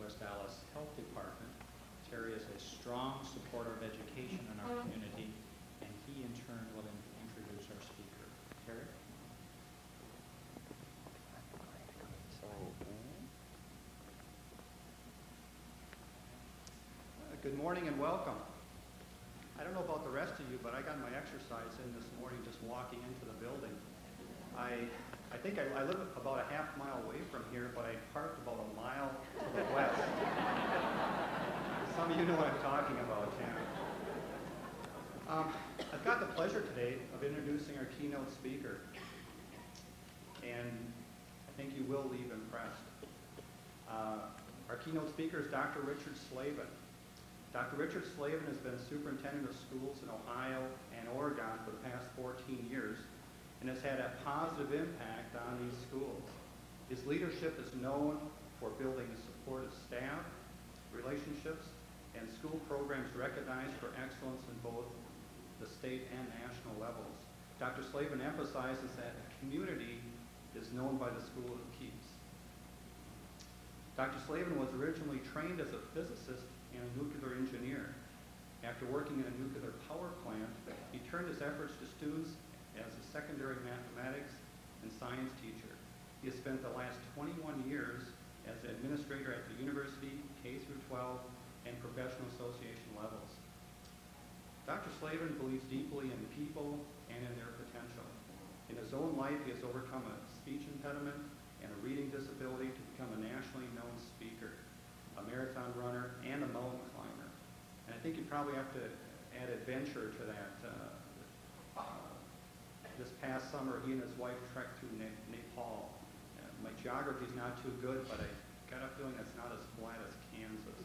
West-Allis Health Department. Terry is a strong supporter of education in our community, and he in turn will introduce our speaker. Terry? Good morning and welcome. I don't know about the rest of you, but I got my exercise in this morning just walking into the building. I think I live about a half mile away from here, but I parked about a mile to the west. Some of you know what I'm talking about, yeah. I've got the pleasure today of introducing our keynote speaker, and I think you will leave impressed. Our keynote speaker is Dr. Richard Slaven. Dr. Richard Slaven has been superintendent of schools in Ohio and Oregon for the past 14 years and has had a positive impact on these schools. His leadership is known for building supportive staff, relationships, and school programs recognized for excellence in both the state and national levels. Dr. Slaven emphasizes that a community is known by the school it keeps. Dr. Slaven was originally trained as a physicist and a nuclear engineer. After working in a nuclear power plant, he turned his efforts to students as a secondary mathematics and science teacher. He has spent the last 21 years as an administrator at the university, K-12, and professional association levels. Dr. Slaven believes deeply in people and in their potential. In his own life, he has overcome a speech impediment and a reading disability to become a nationally known speaker, a marathon runner, and a mountain climber. And I think you probably have to add adventure to that. This past summer, he and his wife trekked through Nepal. My geography is not too good, but I got a feeling it's not as flat as Kansas.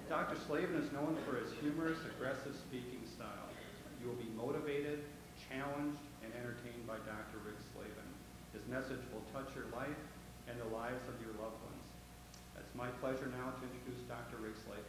Dr. Slaven is known for his humorous, aggressive speaking style. You will be motivated, challenged, and entertained by Dr. Rick Slaven. His message will touch your life and the lives of your loved ones. It's my pleasure now to introduce Dr. Rick Slaven.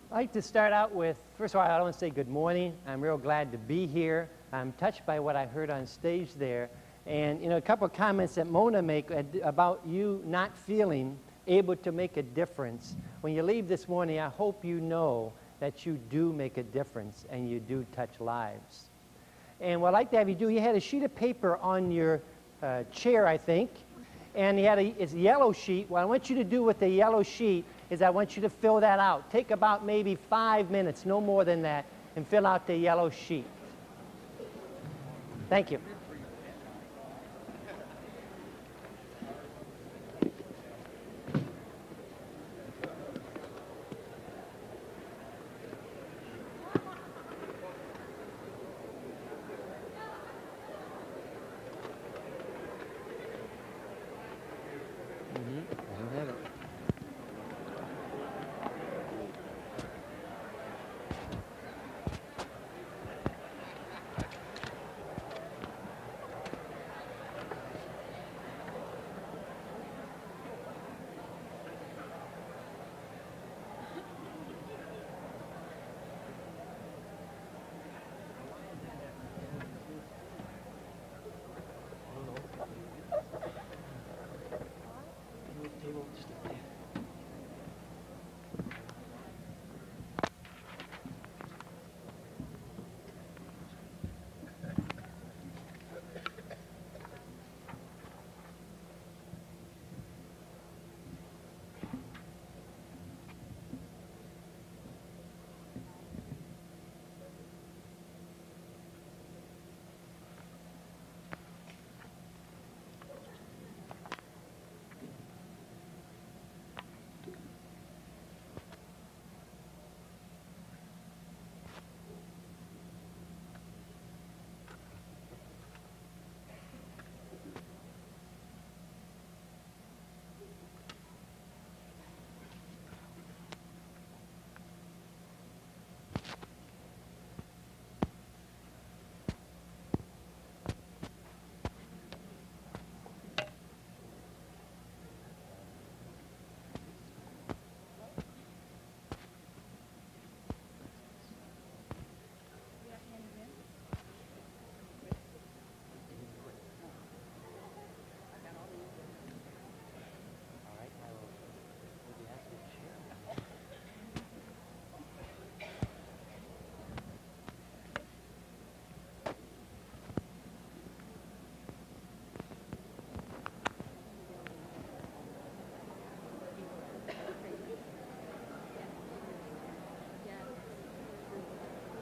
I'd like to start out with, first of all, I want to say good morning. I'm real glad to be here. I'm touched by what I heard on stage there. And, you know, a couple of comments that Mona made about you not feeling able to make a difference. When you leave this morning, I hope you know that you do make a difference and you do touch lives. And what I'd like to have you do, you had a sheet of paper on your chair, I think, and it's a yellow sheet. What I want you to do with the yellow sheet is I want you to fill that out. Take about maybe 5 minutes, no more than that, and fill out the yellow sheet. Thank you.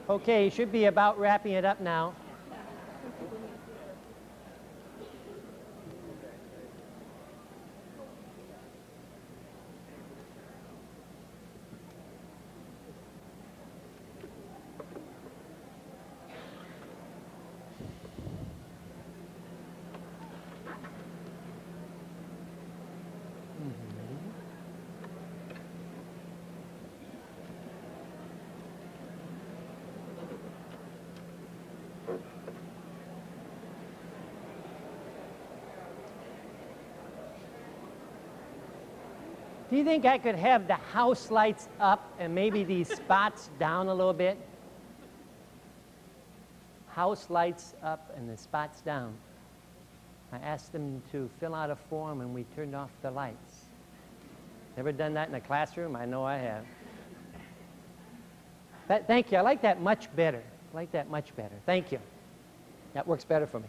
Okay, you should be about wrapping it up now. Do you think I could have the house lights up and maybe these spots down a little bit? House lights up and the spots down. I asked them to fill out a form and we turned off the lights. Ever done that in a classroom? I know I have. Thank you. I like that much better. I like that much better. Thank you. That works better for me.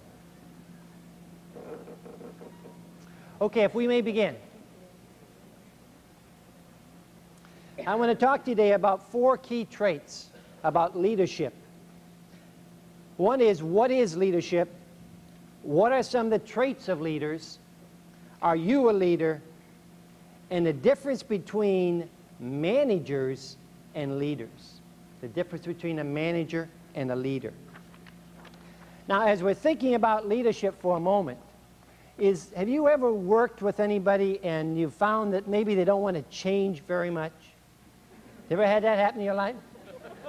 Okay, if we may begin. I want to talk today about 4 key traits about leadership. One is, what is leadership? What are some of the traits of leaders? Are you a leader? And the difference between managers and leaders. The difference between a manager and a leader. Now, as we're thinking about leadership for a moment, have you ever worked with anybody and you found that maybe they don't want to change very much? You ever had that happen in your life?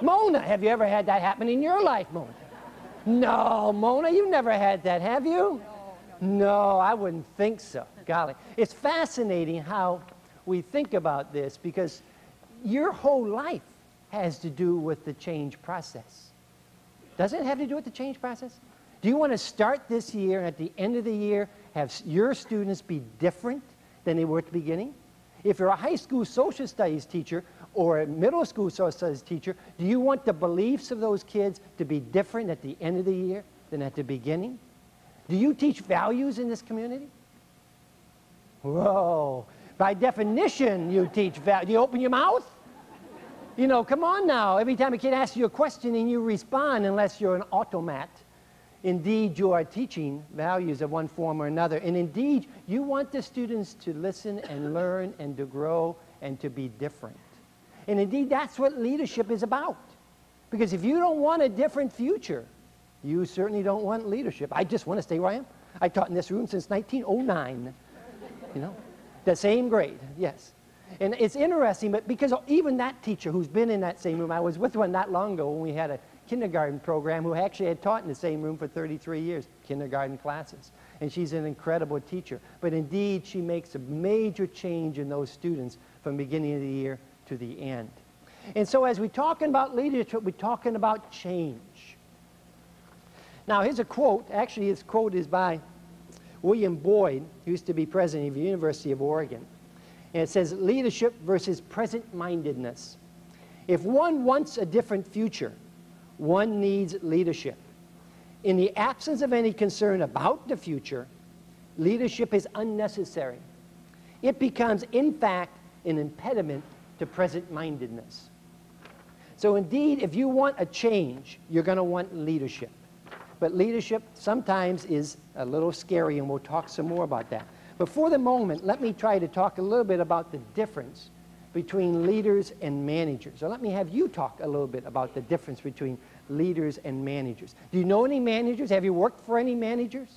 Mona, have you ever had that happen in your life, Mona? No, Mona, you've never had that, have you? No, I wouldn't think so. Golly. It's fascinating how we think about this because your whole life has to do with the change process. Doesn't it have to do with the change process? Do you want to start this year and at the end of the year have your students be different than they were at the beginning? If you're a high school social studies teacher or a middle school social studies teacher, do you want the beliefs of those kids to be different at the end of the year than at the beginning? Do you teach values in this community? Whoa. By definition, you teach values. Do you open your mouth? You know, come on now. Every time a kid asks you a question and you respond, unless you're an automat, indeed you are teaching values of one form or another. And indeed, you want the students to listen and learn and to grow and to be different. And indeed, that's what leadership is about. Because if you don't want a different future, you certainly don't want leadership. I just want to stay where I am. I taught in this room since 1909. You know, the same grade, yes. And it's interesting, but because even that teacher who's been in that same room, I was with one not long ago when we had a kindergarten program who actually had taught in the same room for 33 years, kindergarten classes. And she's an incredible teacher. But indeed, she makes a major change in those students from the beginning of the year to the end. And so as we're talking about leadership, we're talking about change. Now, here's a quote. Actually, his quote is by William Boyd, who used to be president of the University of Oregon. And it says, leadership versus present-mindedness. If one wants a different future, one needs leadership. In the absence of any concern about the future, leadership is unnecessary. It becomes, in fact, an impediment to present-mindedness. So indeed, if you want a change, you're going to want leadership. But leadership sometimes is a little scary, and we'll talk some more about that. But for the moment, let me try to talk a little bit about the difference between leaders and managers. So let me have you talk a little bit about the difference between leaders and managers. Do you know any managers? Have you worked for any managers?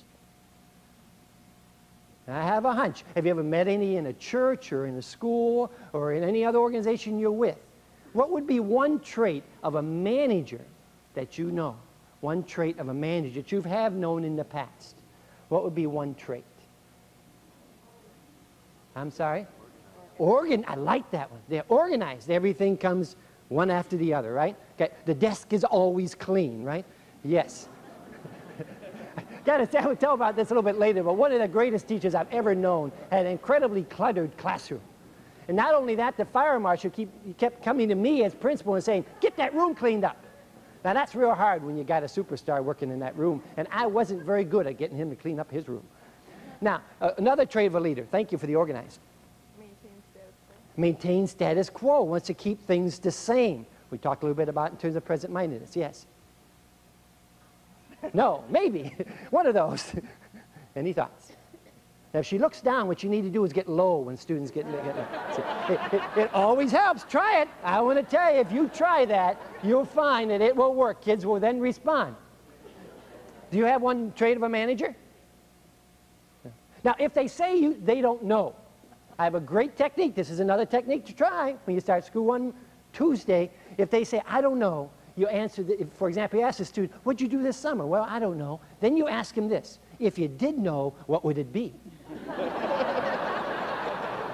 I have a hunch. Have you ever met any in a church or in a school or in any other organization you're with? What would be one trait of a manager that you know? One trait of a manager that you have known in the past. What would be one trait? I'm sorry? I like that one. They're organized. Everything comes one after the other, right? Okay. The desk is always clean, right? Yes. I'll tell about this a little bit later, but one of the greatest teachers I've ever known had an incredibly cluttered classroom. And not only that, the fire marshal kept coming to me as principal and saying, get that room cleaned up. Now, that's real hard when you got a superstar working in that room, and I wasn't very good at getting him to clean up his room. Now, another trait of a leader. Thank you for the organized. Maintain status quo. Maintain status quo. Wants to keep things the same. We talked a little bit about it in terms of present-mindedness. Yes? No, maybe. One of those. Any thoughts? Now, if she looks down, what you need to do is get low when students get low. It always helps. Try it. I want to tell you, if you try that, you'll find that it will work. Kids will then respond. Do you have one trait of a manager? Now, if they say they don't know, I have a great technique. This is another technique to try when you start school on Tuesday. If they say, I don't know, you answer, for example, you ask the student, what'd you do this summer? Well, I don't know. Then you ask him this. If you did know, what would it be?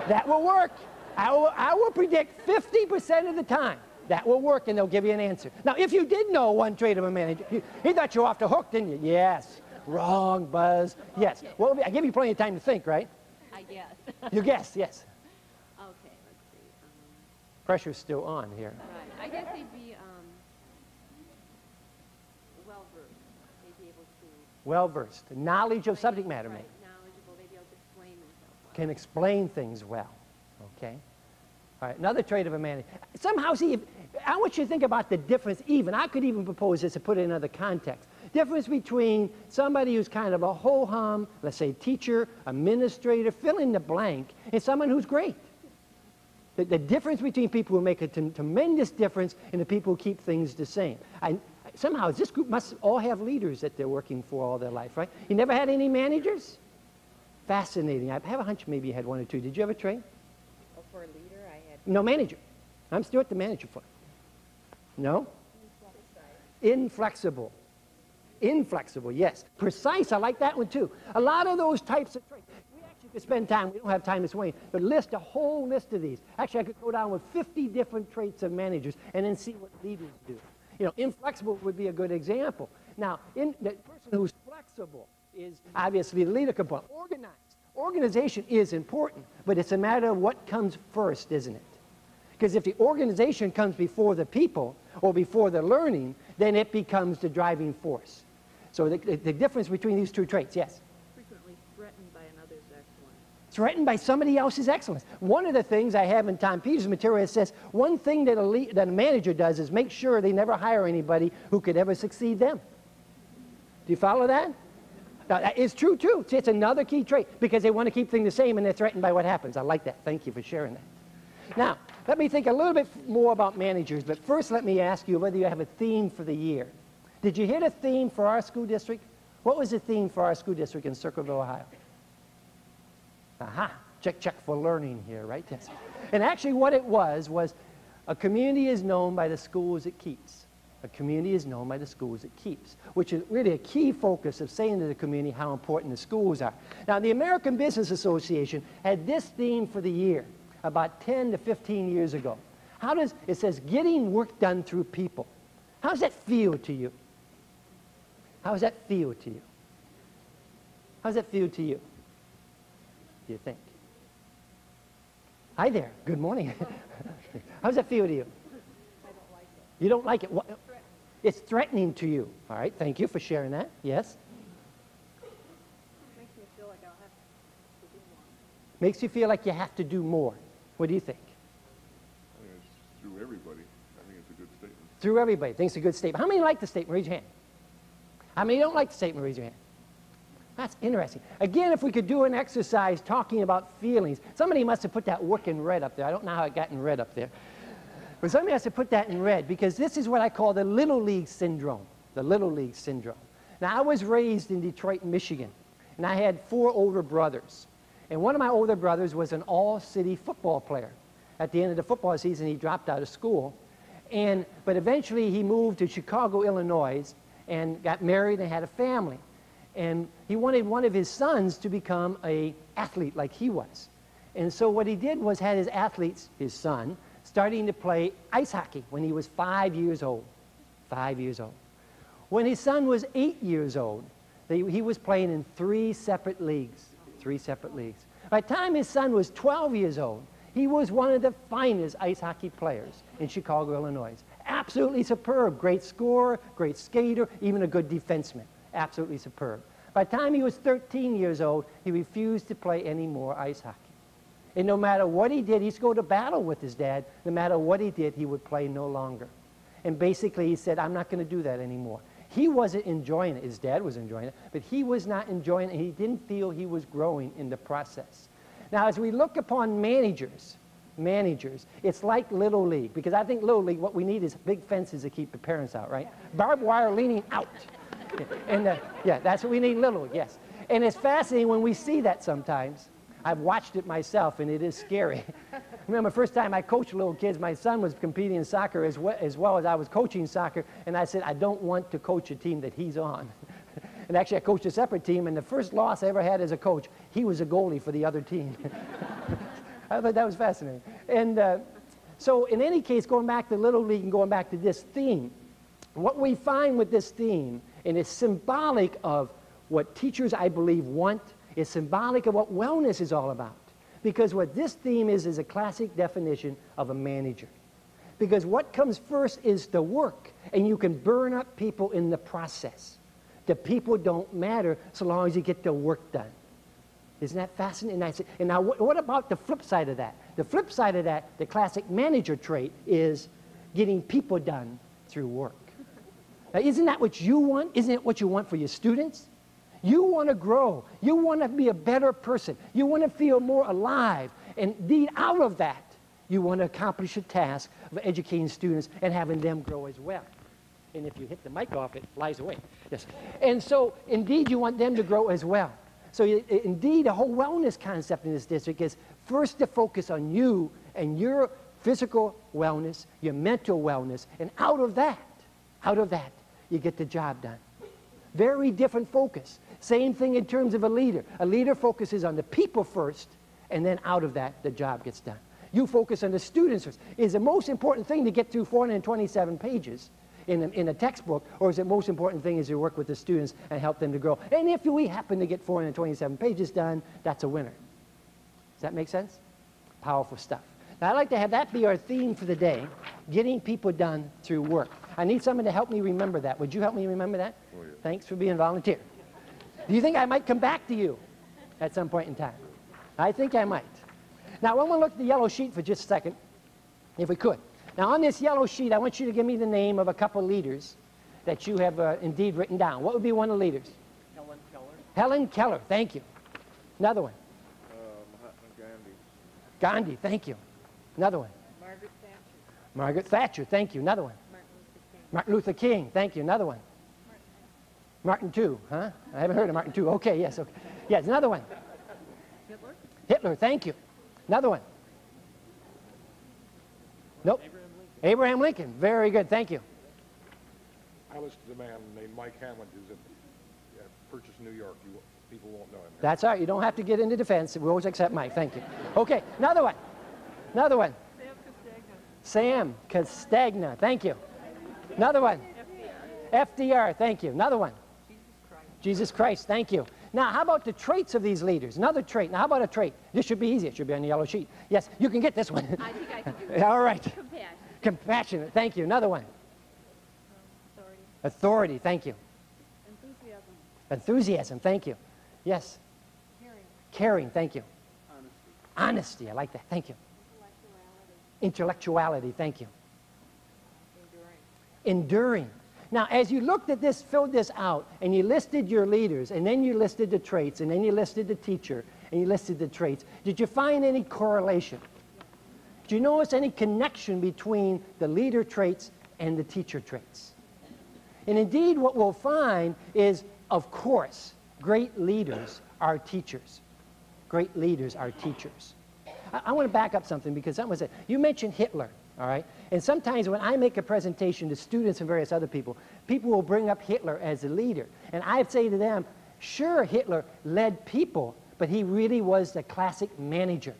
That will work. I will predict 50% of the time that will work, and they'll give you an answer. Now, if you did know one trait of a manager, he thought you were off the hook, didn't you? Yes. Wrong, Buzz. Yes. Well, I give you plenty of time to think, right? I guess. You guessed, yes. Okay, let's see. Pressure's still on here. Right. I guess they'd be well-versed. They'd be able to... Well-versed. Knowledge of subject matter, maybe. Right, knowledgeable. They'd be able to explain themselves well. Can explain things well. Okay? All right, another trait of a manager. Somehow, see, I want you to think about the difference even. I could even propose this to put it in another context. Difference between somebody who's kind of a ho-hum, let's say teacher, administrator, fill in the blank, and someone who's great. The difference between people who make a tremendous difference and the people who keep things the same. Somehow, this group must all have leaders that they're working for all their life, right? You never had any managers? Fascinating. I have a hunch maybe you had one or two. Did you ever train? Oh, for a leader, I had... No, manager. I'm still at the manager for. No? Inflexible. Inflexible, yes. Precise, I like that one too. A lot of those types of traits. We actually could spend time, we don't have time this morning, but list a whole list of these. Actually, I could go down with 50 different traits of managers and then see what leaders do. You know, inflexible would be a good example. Now, the person who's flexible is obviously the leader component. Organized. Organization is important, but it's a matter of what comes first, isn't it? Because if the organization comes before the people or before the learning, then it becomes the driving force. So the difference between these two traits, yes? Frequently threatened by another's excellence. Threatened by somebody else's excellence. One of the things I have in Tom Peters' material says one thing that a manager does is make sure they never hire anybody who could ever succeed them. Do you follow that? Now, that is true, too. See, it's another key trait because they want to keep things the same and they're threatened by what happens. I like that. Thank you for sharing that. Now, let me think a little bit more about managers, but first let me ask you whether you have a theme for the year. Did you hit a theme for our school district? What was the theme for our school district in Circleville, Ohio? Aha, check, check for learning here, right? Yes. And actually what it was a community is known by the schools it keeps. A community is known by the schools it keeps, which is really a key focus of saying to the community how important the schools are. Now, the American Business Association had this theme for the year about 10 to 15 years ago. It says, getting work done through people. How does that feel to you? How does that feel to you? How does that feel to you? Do you think? Hi there. Good morning. How does that feel to you? I don't like it. You don't like it? What? It's threatening to you. All right. Thank you for sharing that. Yes? Makes me feel like I'll have to do more. Makes you feel like you have to do more. What do you think? I think it's through everybody. I think it's a good statement. Through everybody. Thinks it's a good statement. How many like the statement? Raise your hand. How many don't like the statement? Raise your hand. That's interesting. Again, if we could do an exercise talking about feelings. Somebody must have put that work in red up there. I don't know how it got in red up there. But somebody has to put that in red because this is what I call the Little League Syndrome. The Little League Syndrome. Now, I was raised in Detroit, Michigan, and I had 4 older brothers. And one of my older brothers was an all-city football player. At the end of the football season, he dropped out of school. But eventually, he moved to Chicago, Illinois, and got married and had a family. And he wanted one of his sons to become an athlete like he was. And so what he did was had his athletes, his son, starting to play ice hockey when he was 5 years old. 5 years old. When his son was 8 years old, he was playing in 3 separate leagues. 3 separate leagues. By the time his son was 12 years old, he was one of the finest ice hockey players in Chicago, Illinois. Absolutely superb. Great scorer, great skater, even a good defenseman. Absolutely superb. By the time he was 13 years old, he refused to play any more ice hockey. And no matter what he did, he used to go to battle with his dad. No matter what he did, he would play no longer. And basically he said, I'm not going to do that anymore. He wasn't enjoying it. His dad was enjoying it, but he was not enjoying it. He didn't feel he was growing in the process. Now, as we look upon managers, it's like Little League, because I think Little League, what we need is big fences to keep the parents out, right? Barbed wire leaning out. And yeah, that's what we need, Little League, yes. And it's fascinating when we see that sometimes. I've watched it myself, and it is scary. I remember the first time I coached little kids, my son was competing in soccer as well as I was coaching soccer, and I said, I don't want to coach a team that he's on. And actually, I coached a separate team, and the first loss I ever had as a coach, he was a goalie for the other team. I thought that was fascinating. And so in any case, going back to Little League and going back to this theme, what we find with this theme, and it's symbolic of what teachers, I believe, want, it's symbolic of what wellness is all about. Because what this theme is a classic definition of a manager. Because what comes first is the work, and you can burn up people in the process. The people don't matter so long as you get the work done. Isn't that fascinating? And now what about the flip side of that? The flip side of that, the classic manager trait, is getting people done through work. Now, isn't that what you want? Isn't it what you want for your students? You want to grow. You want to be a better person. You want to feel more alive. And indeed, out of that, you want to accomplish a task of educating students and having them grow as well. And if you hit the mic off, it flies away. Yes. And so, indeed, you want them to grow as well. So, indeed, the whole wellness concept in this district is first to focus on you and your physical wellness, your mental wellness, and out of that, you get the job done. Very different focus. Same thing in terms of a leader. A leader focuses on the people first, and then out of that, the job gets done. You focus on the students first. Is the most important thing to get through 427 pages in a textbook, or is the most important thing is to work with the students and help them to grow? And if we happen to get 427 pages done, that's a winner. Does that make sense? Powerful stuff. Now, I'd like to have that be our theme for the day, getting people done through work. I need someone to help me remember that. Would you help me remember that? Oh, yeah. Thanks for being a volunteer. Do you think I might come back to you at some point in time? I think I might. Now, I want to look at the yellow sheet for just a second, if we could. Now, on this yellow sheet, I want you to give me the name of a couple leaders that you have indeed written down. What would be one of the leaders? Helen Keller. Helen Keller, thank you. Another one. Mahatma Gandhi. Gandhi, thank you. Another one. Margaret Thatcher. Margaret Thatcher, thank you. Another one. Martin Luther King. Martin Luther King, thank you. Another one. Martin II, huh? I haven't heard of Martin II. Okay, yes, okay. Yes, another one. Hitler. Hitler, thank you. Another one. Nope. Abraham Lincoln, very good, thank you. I listed a man named Mike Hammond who's at Purchase, New York. People won't know him. That's all right, you don't have to get into defense. We always accept Mike, thank you. Okay, another one. Another one. Sam Castagna, thank you. Another one. FDR, thank you. Another one. Jesus Christ, thank you. Now, how about the traits of these leaders? Another trait. Now, how about a trait? This should be easy. It should be on the yellow sheet. Yes, you can get this one. I think I can do it. All right. Compassion. Compassionate, thank you. Another one. Authority. Authority, thank you. Enthusiasm. Enthusiasm, thank you. Yes. Caring. Caring, thank you. Honesty, I like that, thank you. Intellectuality, thank you. Enduring. Now, as you looked at this, filled this out, and you listed your leaders, and then you listed the traits, and then you listed the teacher, and you listed the traits, did you find any correlation? Did you notice any connection between the leader traits and the teacher traits? And indeed, what we'll find is, of course, great leaders are teachers. Great leaders are teachers. I want to back up something, because someone said, you mentioned Hitler. All right? And sometimes when I make a presentation to students and various other people, people will bring up Hitler as a leader. And I'd say to them, sure, Hitler led people, but he really was the classic manager.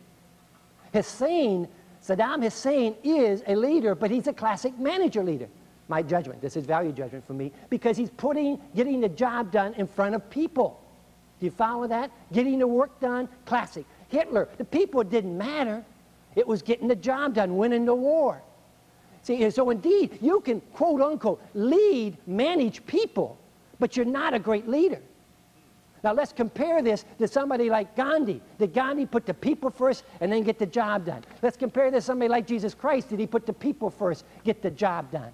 Saddam Hussein is a leader, but he's a classic manager leader. My judgment, this is value judgment for me, because he's getting the job done in front of people. Do you follow that? Getting the work done, classic. Hitler, the people didn't matter. It was getting the job done, winning the war. See, so indeed, you can, quote unquote, lead, manage people, but you're not a great leader. Now let's compare this to somebody like Gandhi. Did Gandhi put the people first and then get the job done? Let's compare this to somebody like Jesus Christ. Did he put the people first, get the job done?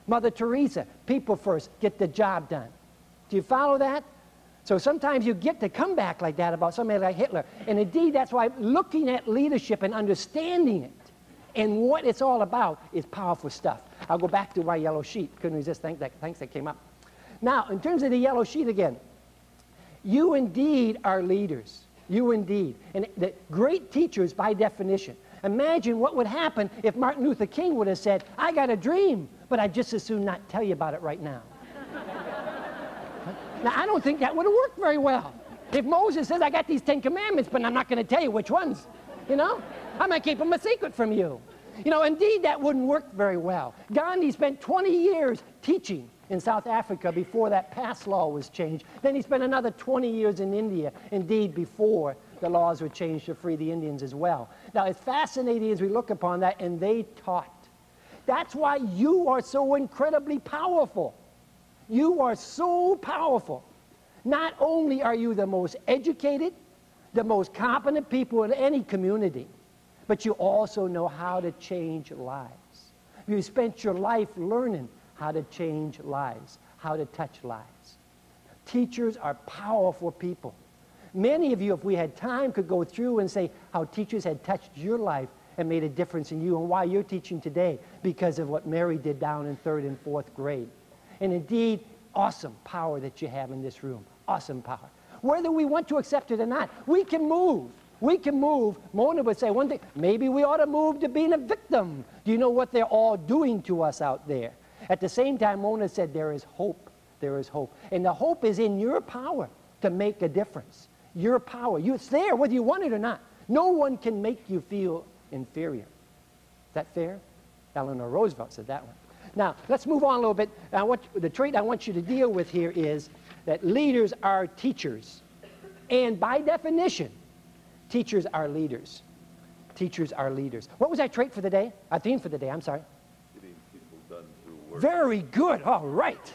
Mother Teresa, people first, get the job done. Do you follow that? So sometimes you get to come back like that about somebody like Hitler. And indeed, that's why looking at leadership and understanding it and what it's all about is powerful stuff. I'll go back to my yellow sheet. Couldn't resist. Thanks that came up. Now, in terms of the yellow sheet again, you indeed are leaders. You indeed. And the great teachers by definition. Imagine what would happen if Martin Luther King would have said, I got a dream, but I'd just as soon not tell you about it right now. Now, I don't think that would have worked very well. If Moses says, I got these 10 commandments, but I'm not going to tell you which ones, you know? I'm going to keep them a secret from you. You know, indeed, that wouldn't work very well. Gandhi spent 20 years teaching in South Africa before that pass law was changed. Then he spent another 20 years in India, indeed, before the laws were changed to free the Indians as well. Now, it's fascinating as we look upon that, and they taught. That's why you are so incredibly powerful. You are so powerful. Not only are you the most educated, the most competent people in any community, but you also know how to change lives. You spent your life learning how to change lives, how to touch lives. Teachers are powerful people. Many of you, if we had time, could go through and say how teachers had touched your life and made a difference in you and why you're teaching today because of what Mary did down in 3rd and 4th grade. And indeed, awesome power that you have in this room. Awesome power. Whether we want to accept it or not, we can move. We can move. Mona would say one thing, maybe we ought to move to being a victim. Do you know what they're all doing to us out there? At the same time, Mona said there is hope. There is hope. And the hope is in your power to make a difference. Your power. It's there whether you want it or not. No one can make you feel inferior. Is that fair? Eleanor Roosevelt said that one. Now, let's move on a little bit. The trait I want you to deal with here is that leaders are teachers. And by definition, teachers are leaders. Teachers are leaders. What was that trait for the day? Our theme for the day, I'm sorry. Getting people done through work. Very good. All right.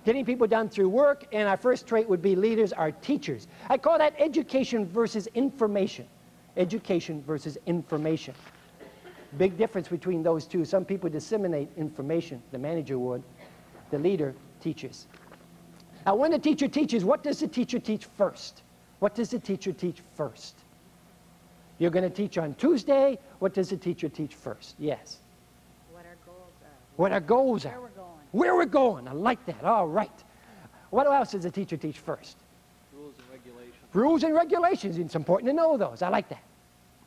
Getting people done through work, and our first trait would be leaders are teachers. I call that education versus information. Education versus information. Big difference between those two. Some people disseminate information, the manager would. The leader teaches. Now, when the teacher teaches, what does the teacher teach first? What does the teacher teach first? You're going to teach on Tuesday. What does the teacher teach first? Yes. What our goals are. What our goals are. Where we're going. Where we're going. I like that. All right. What else does the teacher teach first? Rules and regulations. Rules and regulations. It's important to know those. I like that.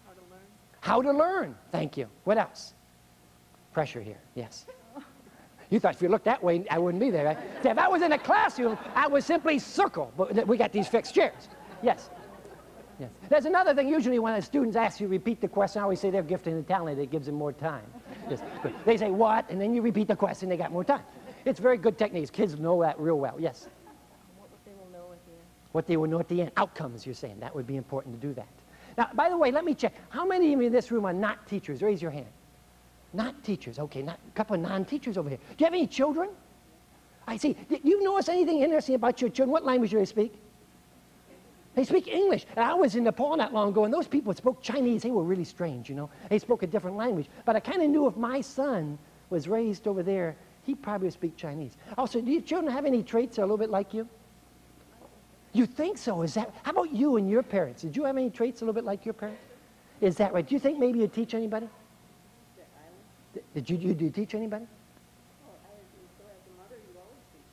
How to learn. How to learn. Thank you. What else? Pressure here. Yes. You thought if you looked that way, I wouldn't be there. Right? So if I was in a classroom, I would simply circle. But we got these fixed chairs. Yes. Yes. There's another thing. Usually when the students ask you to repeat the question, I always say they're gifted and talented. It gives them more time. Yes. They say, what? And then you repeat the question. They got more time. It's very good techniques. Kids know that real well. Yes. What they will know at the end. What they will know at the end. Outcomes, you're saying. That would be important to do that. Now, by the way, let me check. How many of you in this room are not teachers? Raise your hand. Not teachers. Okay, a couple of non-teachers over here. Do you have any children? I see. You notice anything interesting about your children? What language do they speak? They speak English. And I was in Nepal not long ago, and those people spoke Chinese. They were really strange, you know. They spoke a different language. But I kind of knew if my son was raised over there, he probably would speak Chinese. Also, do your children have any traits that are a little bit like you? You think so? Is that? How about you and your parents? Did you have any traits a little bit like your parents? Is that right? Do you think maybe you'd teach anybody? Did you teach anybody?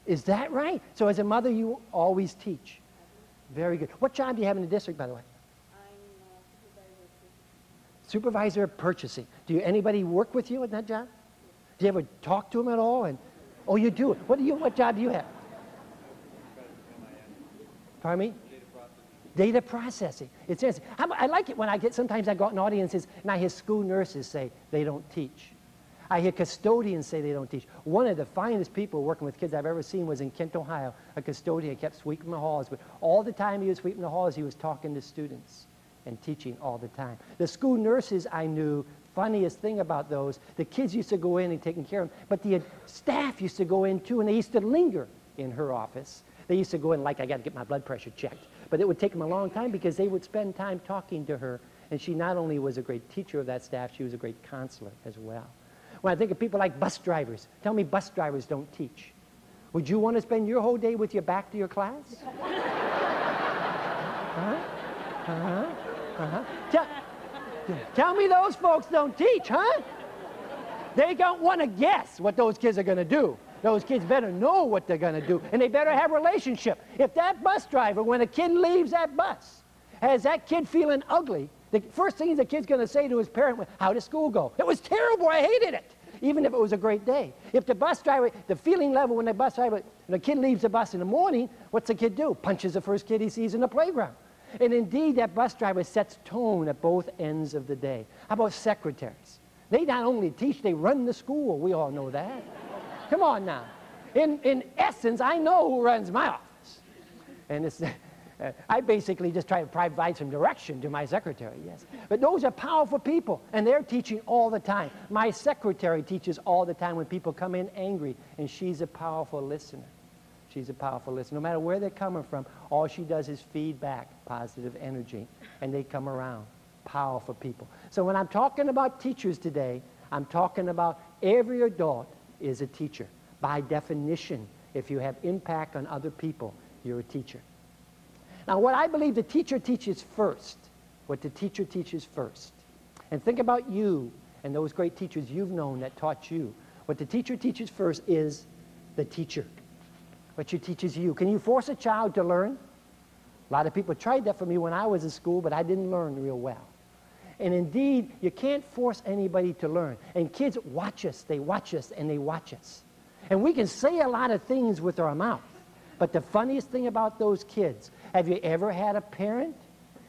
Is that right? So as a mother, you always teach. Very good. What job do you have in the district, by the way? I'm Supervisor of purchasing. Do anybody work with you at that job? Do you ever talk to them at all? And oh, you do. What job do you have? Pardon me? Data processing. It's interesting. I like it when sometimes I go out in audiences and I hear school nurses say they don't teach. I hear custodians say they don't teach. One of the finest people working with kids I've ever seen was in Kent, Ohio. A custodian kept sweeping the halls, but all the time he was sweeping the halls, he was talking to students and teaching all the time. The school nurses I knew, funniest thing about those, the kids used to go in and taking care of them, but the staff used to go in too, and they used to linger in her office. They used to go in like, I got to get my blood pressure checked. But it would take them a long time because they would spend time talking to her, and she not only was a great teacher of that staff, she was a great counselor as well. When I think of people like bus drivers, tell me bus drivers don't teach. Would you want to spend your whole day with your back to your class? Tell me those folks don't teach, huh? They don't want to guess what those kids are going to do. Those kids better know what they're going to do, and they better have a relationship. If that bus driver, when a kid leaves that bus, has that kid feeling ugly, the first thing the kid's going to say to his parent, how did school go? It was terrible, I hated it, even if it was a great day. If the bus driver, the feeling level when the kid leaves the bus in the morning, what's the kid do? Punches the first kid he sees in the playground. And indeed, that bus driver sets tone at both ends of the day. How about secretaries? They not only teach, they run the school. We all know that. Come on now. In essence, I know who runs my office. And it's, I basically just try to provide some direction to my secretary, yes. But those are powerful people, and they're teaching all the time. My secretary teaches all the time when people come in angry, and she's a powerful listener. She's a powerful listener. No matter where they're coming from, all she does is feed back positive energy, and they come around. Powerful people. So when I'm talking about teachers today, I'm talking about every adult is a teacher. By definition, if you have impact on other people, you're a teacher. Now, what I believe the teacher teaches first, what the teacher teaches first, and think about you and those great teachers you've known that taught you. What the teacher teaches first is the teacher. What she teaches you. Can you force a child to learn? A lot of people tried that for me when I was in school, but I didn't learn real well. And indeed, you can't force anybody to learn. And kids watch us, they watch us, and they watch us. And we can say a lot of things with our mouth. But the funniest thing about those kids, have you ever had a parent,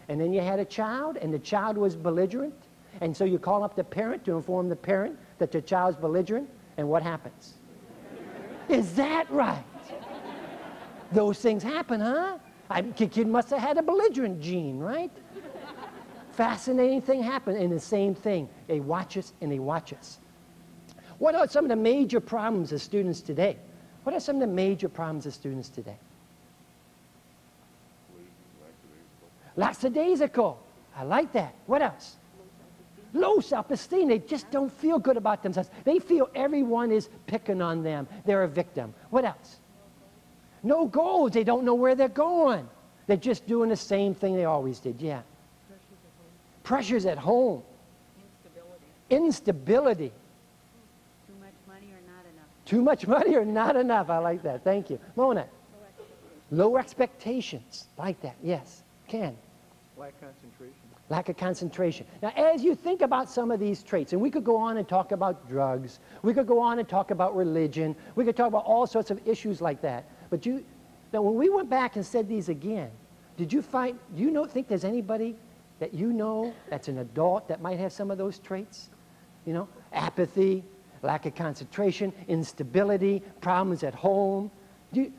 and then you had a child, and the child was belligerent? And so you call up the parent to inform the parent that the child's belligerent, and what happens? Is that right? Those things happen, huh? Kid must have had a belligerent gene, right? Fascinating thing happened, and the same thing. They watch us, and they watch us. What are some of the major problems of students today? What are some of the major problems of students today? Lackadaisical. I like that. What else? Low self-esteem. They just don't feel good about themselves. They feel everyone is picking on them. They're a victim. What else? No goals. They don't know where they're going. They're just doing the same thing they always did. Yeah. Pressures at home. Instability. Too much money or not enough. Too much money or not enough. I like that. Thank you. Mona. Low expectations. Like that. Yes. Ken. Lack of concentration. Lack of concentration. Now, as you think about some of these traits, and we could go on and talk about drugs, we could go on and talk about religion, we could talk about all sorts of issues like that. But now when we went back and said these again, did you find, think there's anybody that you know that's an adult that might have some of those traits? You know, apathy, lack of concentration, instability, problems at home,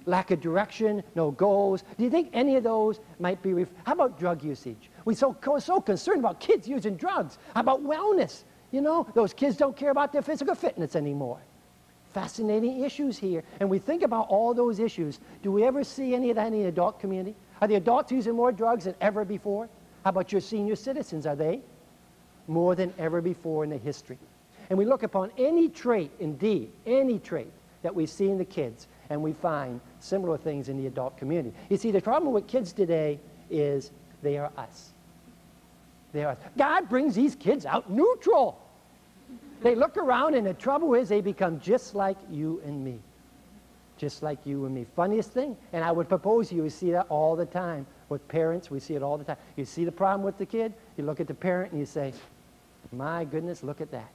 lack of direction, no goals. Do you think any of those might be, how about drug usage? We're so concerned about kids using drugs. How about wellness? You know, those kids don't care about their physical fitness anymore. Fascinating issues here. And we think about all those issues. Do we ever see any of that in the adult community? Are the adults using more drugs than ever before? How about your senior citizens? Are they? More than ever before in the history. And we look upon any trait, indeed, any trait that we see in the kids, and we find similar things in the adult community. You see, the problem with kids today is they are us. They are us. God brings these kids out neutral. They look around, and the trouble is they become just like you and me. Just like you and me. Funniest thing, and I would propose you see that all the time. With parents, we see it all the time. You see the problem with the kid, you look at the parent and you say, my goodness, look at that.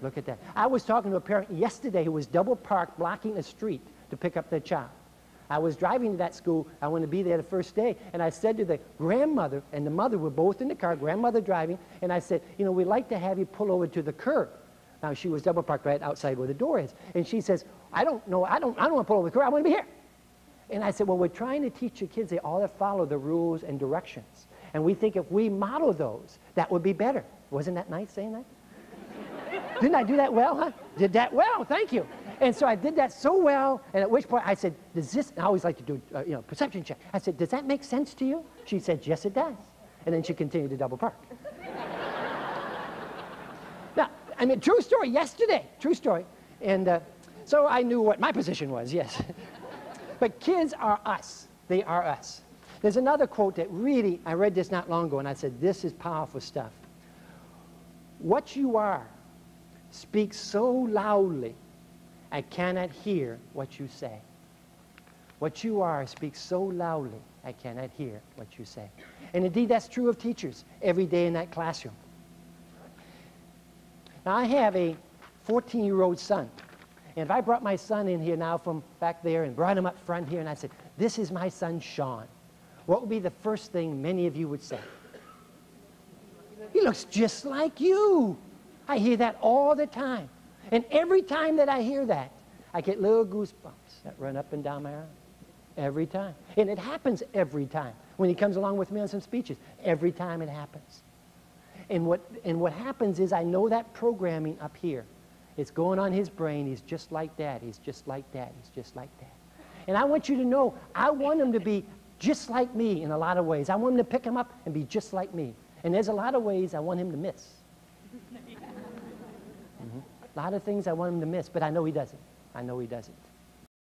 Look at that. I was talking to a parent yesterday who was double parked blocking a street to pick up their child. I was driving to that school. I wanted to be there the first day, and I said to the grandmother and the mother were both in the car, grandmother driving, and I said, you know, we'd like to have you pull over to the curb. Now, she was double parked right outside where the door is, and she says, I don't want to pull over the curb. I want to be here. And I said, well, we're trying to teach your kids they ought to follow the rules and directions. And we think if we model those, that would be better. Wasn't that nice saying that? Didn't I do that well, huh? Did that well, thank you. And so I did that so well, and at which point I said, does this, I always like to do a perception check. I said, does that make sense to you? She said, yes, it does. And then she continued to double park. Now, I mean, true story, yesterday, true story. And so I knew what my position was, yes. But kids are us. They are us. There's another quote that really, I read this not long ago, and I said, this is powerful stuff. What you are speaks so loudly, I cannot hear what you say. What you are speaks so loudly, I cannot hear what you say. And indeed, that's true of teachers every day in that classroom. Now, I have a 14-year-old son. And if I brought my son in here now from back there and brought him up front here and I said, this is my son, Sean, what would be the first thing many of you would say? He looks just like you. I hear that all the time. And every time that I hear that, I get little goosebumps that run up and down my arm. Every time. And it happens every time. When he comes along with me on some speeches, every time it happens. And what happens is I know that programming up here. It's going on his brain. He's just like that. He's just like that. He's just like that. And I want you to know, I want him to be just like me in a lot of ways. I want him to pick him up and be just like me. And there's a lot of ways I want him to miss. A lot of things I want him to miss, but I know he doesn't. I know he doesn't.